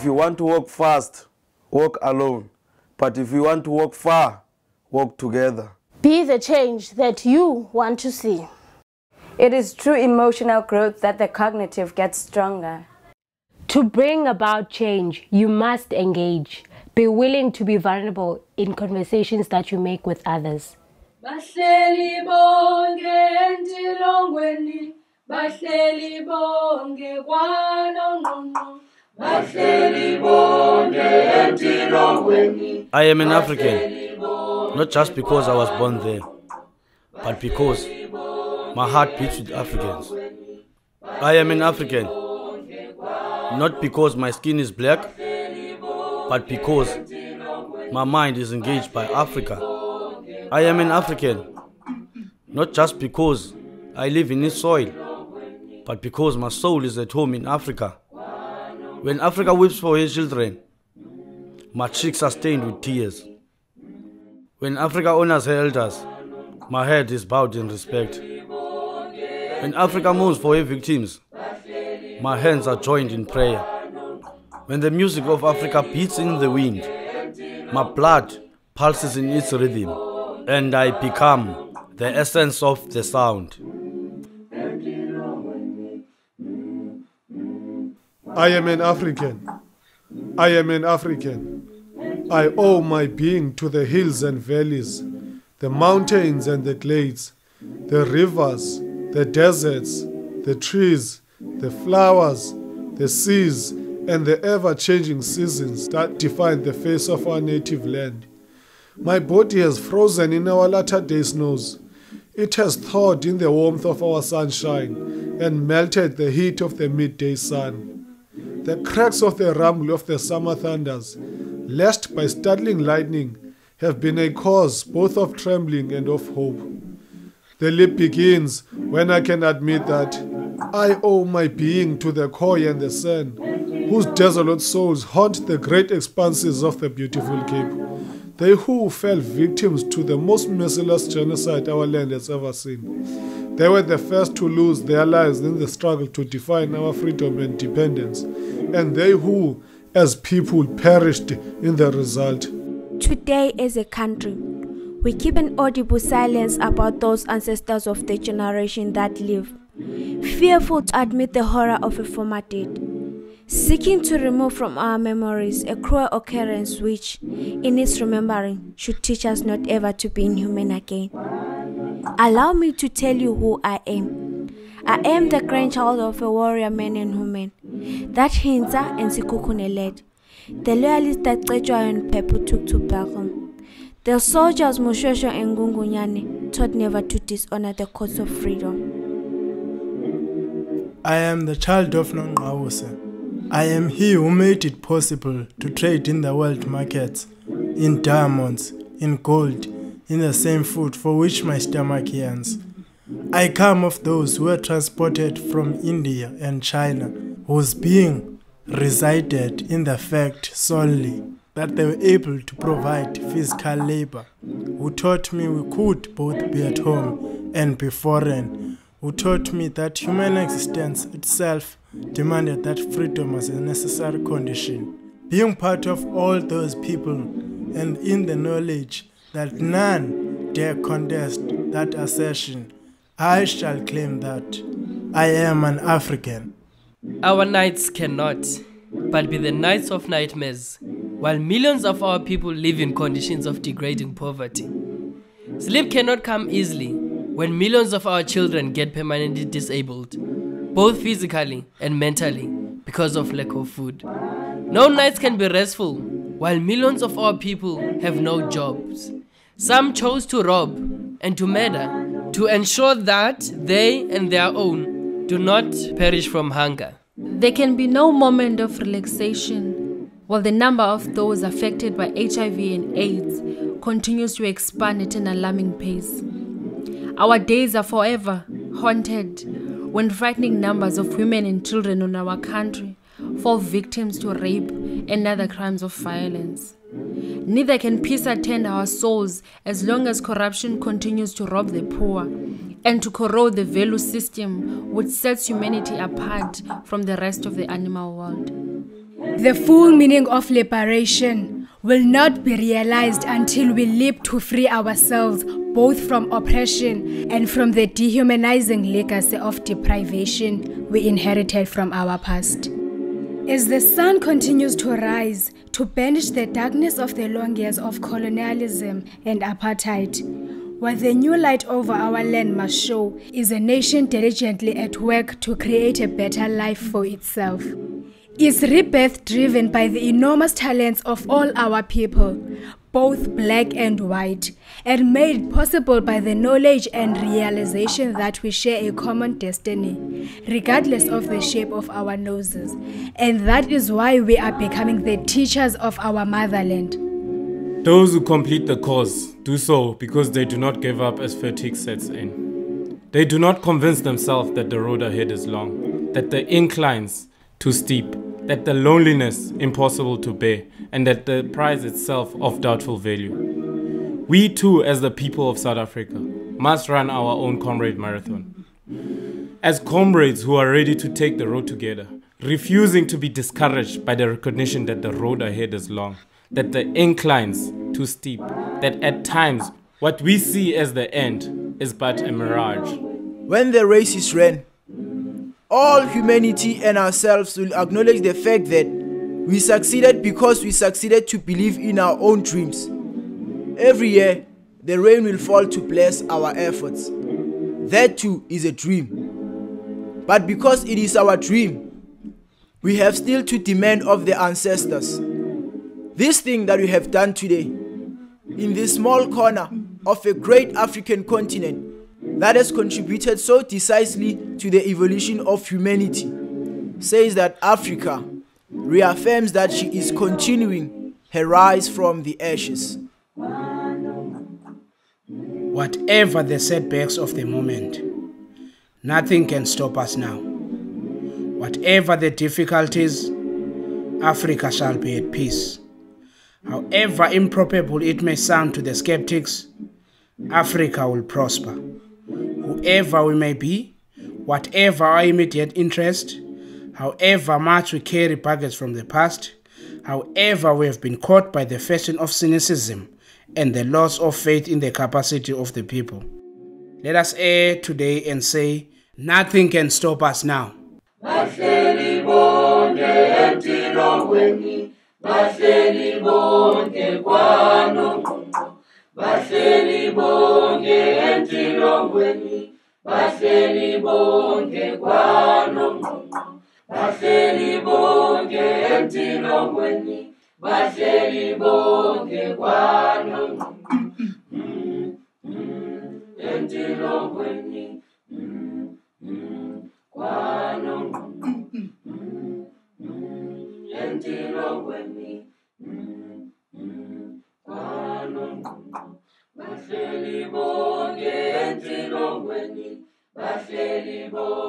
you want to walk fast, walk alone. But if you want to walk far, walk together. Be the change that you want to see. It is through emotional growth that the cognitive gets stronger. To bring about change, you must engage. Be willing to be vulnerable in conversations that you make with others. I am an African, not just because I was born there, but because my heart beats with Africans. I am an African, not because my skin is black, but because my mind is engaged by Africa. I am an African, not just because I live in this soil, but because my soul is at home in Africa. When Africa weeps for her children, my cheeks are stained with tears. When Africa honors her elders, my head is bowed in respect. When Africa mourns for her victims, my hands are joined in prayer. When the music of Africa beats in the wind, my blood pulses in its rhythm, and I become the essence of the sound. I am an African. I am an African. I owe my being to the hills and valleys, the mountains and the glades, the rivers, the deserts, the trees, the flowers, the seas, and the ever-changing seasons that define the face of our native land. My body has frozen in our latter-day snows. It has thawed in the warmth of our sunshine and melted the heat of the midday sun. The cracks of the rumble of the summer thunders, lashed by startling lightning, have been a cause both of trembling and of hope. The leap begins when I can admit that I owe my being to the Khoi and the San, whose desolate souls haunt the great expanses of the beautiful Cape. They who fell victims to the most merciless genocide our land has ever seen. They were the first to lose their lives in the struggle to define our freedom and independence, and they who, as people, perished in the result. Today, as a country, we keep an audible silence about those ancestors of the generation that live, fearful to admit the horror of a former deed, seeking to remove from our memories a cruel occurrence which, in its remembering, should teach us not ever to be inhuman again. Allow me to tell you who I am. I am the grandchild of a warrior man and woman, that Hinza and Sikukune led, the loyalists that Tsejoy and Pepu took to battle. The soldiers Mushosho and Gungunyane taught never to dishonor the cause of freedom. I am the child of Nongawuse. I am he who made it possible to trade in the world markets, in diamonds, in gold, in the same food for which my stomach yearns. I come of those who were transported from India and China, whose being resided in the fact solely that they were able to provide physical labor, who taught me we could both be at home and be foreign, who taught me that human existence itself demanded that freedom was a necessary condition. Being part of all those people and in the knowledge that none dare contest that assertion, I shall claim that I am an African. Our nights cannot but be the nights of nightmares, while millions of our people live in conditions of degrading poverty. Sleep cannot come easily when millions of our children get permanently disabled, both physically and mentally, because of lack of food. No nights can be restful while millions of our people have no jobs. Some chose to rob and to murder to ensure that they and their own do not perish from hunger. There can be no moment of relaxation while the number of those affected by HIV and AIDS continues to expand at an alarming pace. Our days are forever haunted when frightening numbers of women and children in our country fall victims to rape and other crimes of violence. Neither can peace attend our souls as long as corruption continues to rob the poor and to corrode the value system which sets humanity apart from the rest of the animal world. The full meaning of liberation will not be realized until we leap to free ourselves both from oppression and from the dehumanizing legacy of deprivation we inherited from our past. As the sun continues to rise to banish the darkness of the long years of colonialism and apartheid, what the new light over our land must show is a nation diligently at work to create a better life for itself. Is rebirth driven by the enormous talents of all our people, both black and white, and made possible by the knowledge and realization that we share a common destiny, regardless of the shape of our noses. And that is why we are becoming the teachers of our motherland. Those who complete the course do so because they do not give up as fatigue sets in. They do not convince themselves that the road ahead is long, that the inclines too steep, that the loneliness impossible to bear, and that the prize itself of doubtful value. We too, as the people of South Africa, must run our own comrade marathon. As comrades who are ready to take the road together, refusing to be discouraged by the recognition that the road ahead is long, that the inclines too steep, that at times what we see as the end is but a mirage. When the race is ran, all humanity and ourselves will acknowledge the fact that we succeeded because we succeeded to believe in our own dreams. Every year, the rain will fall to bless our efforts. That too is a dream. But because it is our dream, we have still to demand of the ancestors. This thing that we have done today, in this small corner of a great African continent, that has contributed so decisively to the evolution of humanity, says that Africa reaffirms that she is continuing her rise from the ashes. Whatever the setbacks of the moment, nothing can stop us now. Whatever the difficulties, Africa shall be at peace. However improbable it may sound to the skeptics, Africa will prosper. Whoever we may be, whatever our immediate interest, however much we carry baggage from the past, however we have been caught by the fashion of cynicism and the loss of faith in the capacity of the people, let us err today and say, nothing can stop us now. Bahleli bonke entilongweni, bahleli bonke kwaNongqongqo, bahleli bonke entilongweni, bahleli bonke kwaNongqongqo, entilongweni, kwaNongqongqo, entilongweni, kwaNongqongqo. Bahleli bonke entilongweni, bahleli bonke